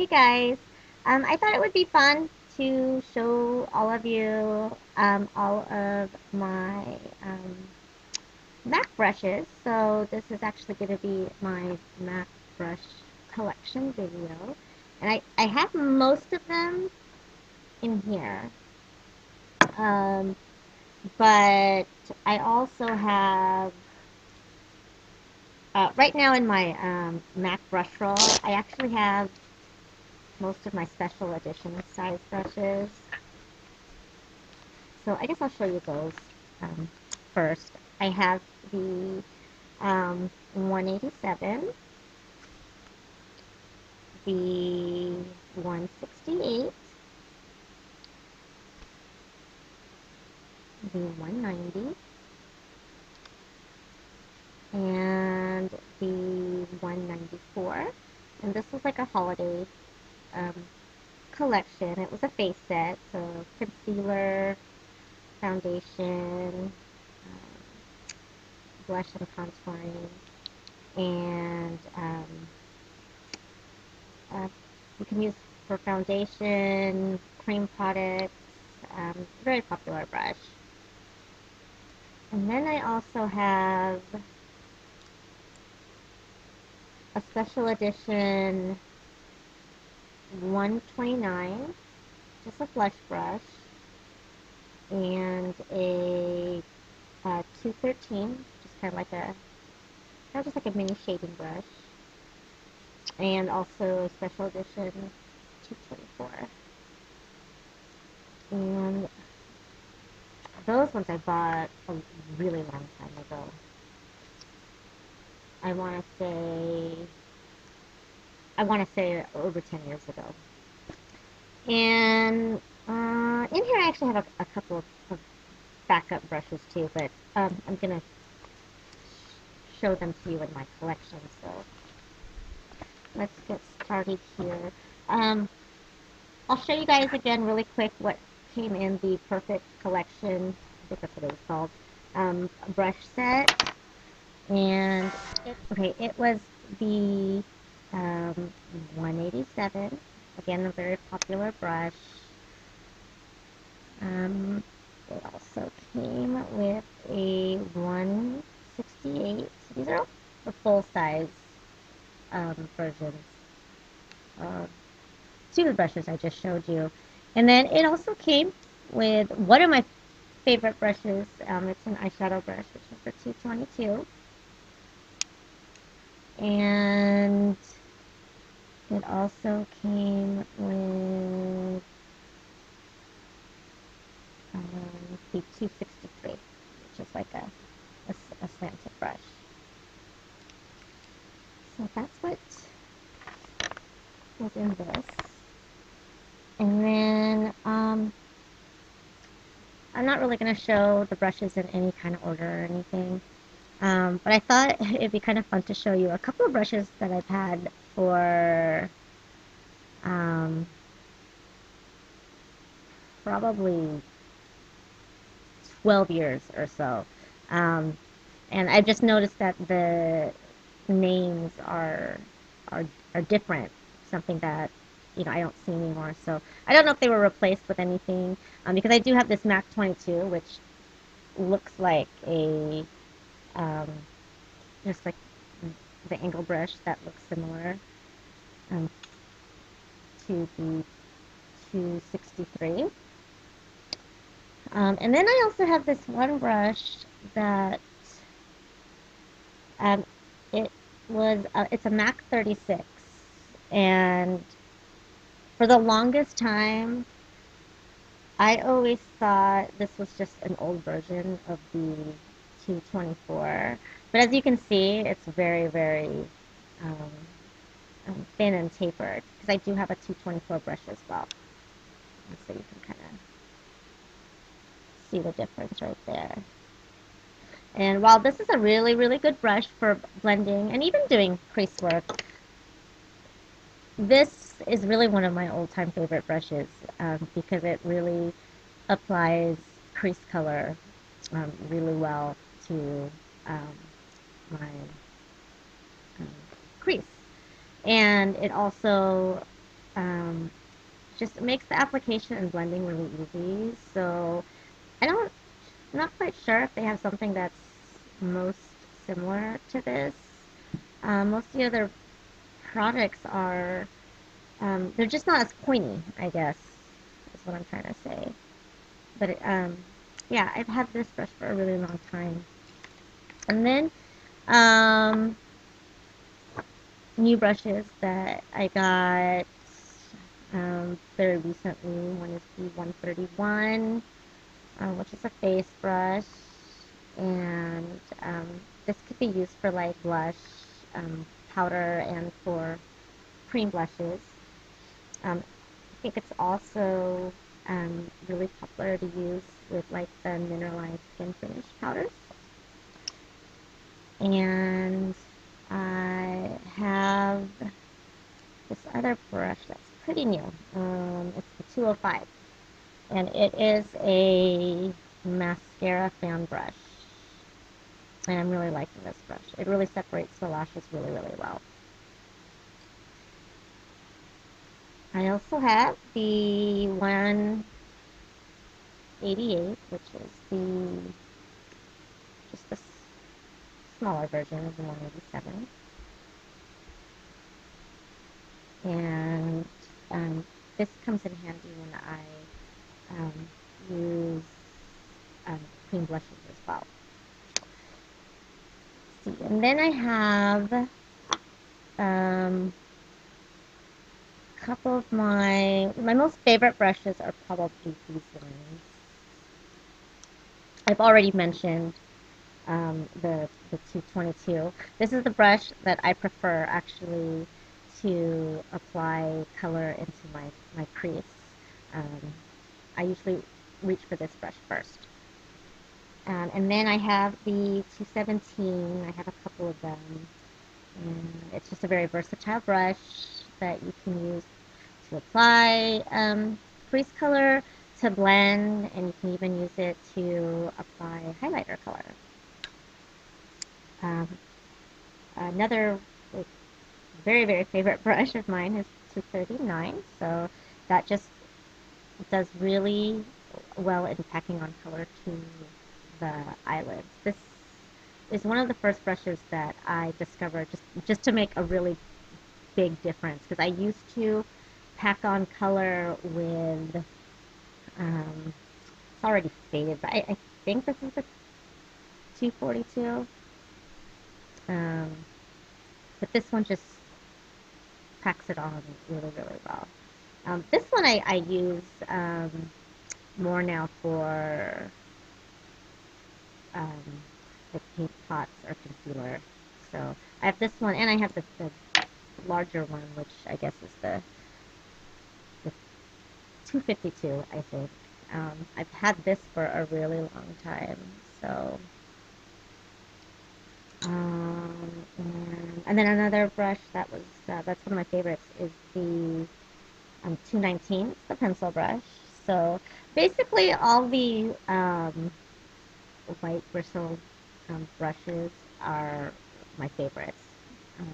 Hey guys, I thought it would be fun to show all of you all of my MAC brushes. So this is actually going to be my MAC brush collection video. And I have most of them in here. Um, but I also have, right now in my MAC brush roll, I actually have most of my special edition size brushes. So I guess I'll show you those first. I have the 187, the 168, the 190, and the 194. And this was like a holiday um, collection. It was a face set, so concealer, foundation, blush and contouring, and you can use for foundation, cream products, very popular brush. And then I also have a special edition 129, just a blush brush, and a 213, just kind of like a, just like a mini shading brush, and also a special edition 224. And those ones I bought a really long time ago. I want to say over 10 years ago. And in here I actually have a couple of backup brushes too, but I'm going to show them to you in my collection. So let's get started here. I'll show you guys again really quick what came in the Perfect Collection, I think that's what it was called, brush set. And it was the 187, again a very popular brush. It also came with a 168. These are all the full size versions of two of the brushes I just showed you. And then it also came with one of my favorite brushes. It's an eyeshadow brush, which is the 222. And it also came with the 263, which is like a slanted brush. So that's what was in this. And then I'm not really going to show the brushes in any kind of order or anything. But I thought it'd be kind of fun to show you a couple of brushes that I've had for probably 12 years or so. And I've just noticed that the names are are different. Something that I don't see anymore. So I don't know if they were replaced with anything. Because I do have this Mac 22, which looks like a just like the angle brush that looks similar um, to the 263. And then I also have this one brush that um, it it's a Mac 36, and for the longest time I always thought this was just an old version of the 224. But as you can see, it's very, very um, thin and tapered, because I do have a 224 brush as well. And so you can kind of see the difference right there. And while this is a really, really good brush for blending and even doing crease work, this is really one of my old-time favorite brushes, because it really applies crease color really well to my um, crease. And it also um, just makes the application and blending really easy. So I'm not quite sure if they have something that's most similar to this. Most of the other products are, they're just not as pointy, I guess, is what I'm trying to say. But yeah, I've had this brush for a really long time. And then um, new brushes that I got very recently. One is the 131, which is a face brush, and this could be used for like blush, powder, and for cream blushes. I think it's also really popular to use with like the mineralized skin finish powders. And I have this other brush that's pretty new. It's the 205, and it is a mascara fan brush. And I'm really liking this brush. It really separates the lashes really, really well. I also have the 188, which is the just the smaller version of the 187. And this comes in handy when I use cream blushes as well. Let's see, and then I have a couple of my most favorite brushes are probably these ones. I've already mentioned the 222. This is the brush that I prefer actually to apply color into my crease. Um, I usually reach for this brush first. And then I have the 217. I have a couple of them. And it's just a very versatile brush that you can use to apply crease color, to blend, and you can even use it to apply highlighter color. Um, Another like, very, very favorite brush of mine is 239. So that just does really well in packing on color to the eyelids. This is one of the first brushes that I discovered just to make a really big difference because I used to pack on color with it's already faded, but I think this is a 242. Um, but this one just packs it on really, really well. This one I use more now for um, the paint pots or concealer. So I have this one, and I have the larger one, which I guess is the 252, I think. I've had this for a really long time. So, and then another brush that's one of my favorites is the 219. It's the pencil brush. So basically, all the white bristle brushes are my favorites. Um,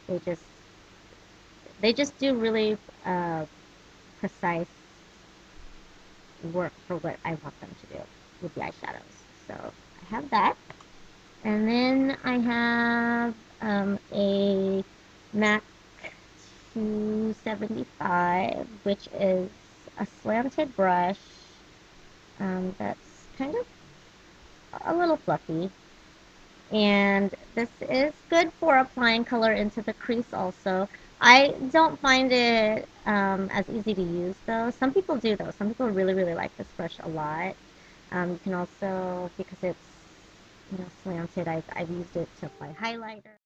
they just they just do really precise work for what I want them to do with the eyeshadows. So I have that. And then I have a MAC 275, which is a slanted brush that's kind of a little fluffy. And this is good for applying color into the crease also. I don't find it as easy to use though. Some people do though. Some people really, really like this brush a lot. You can also, because it's slanted, I've used it to apply highlighter.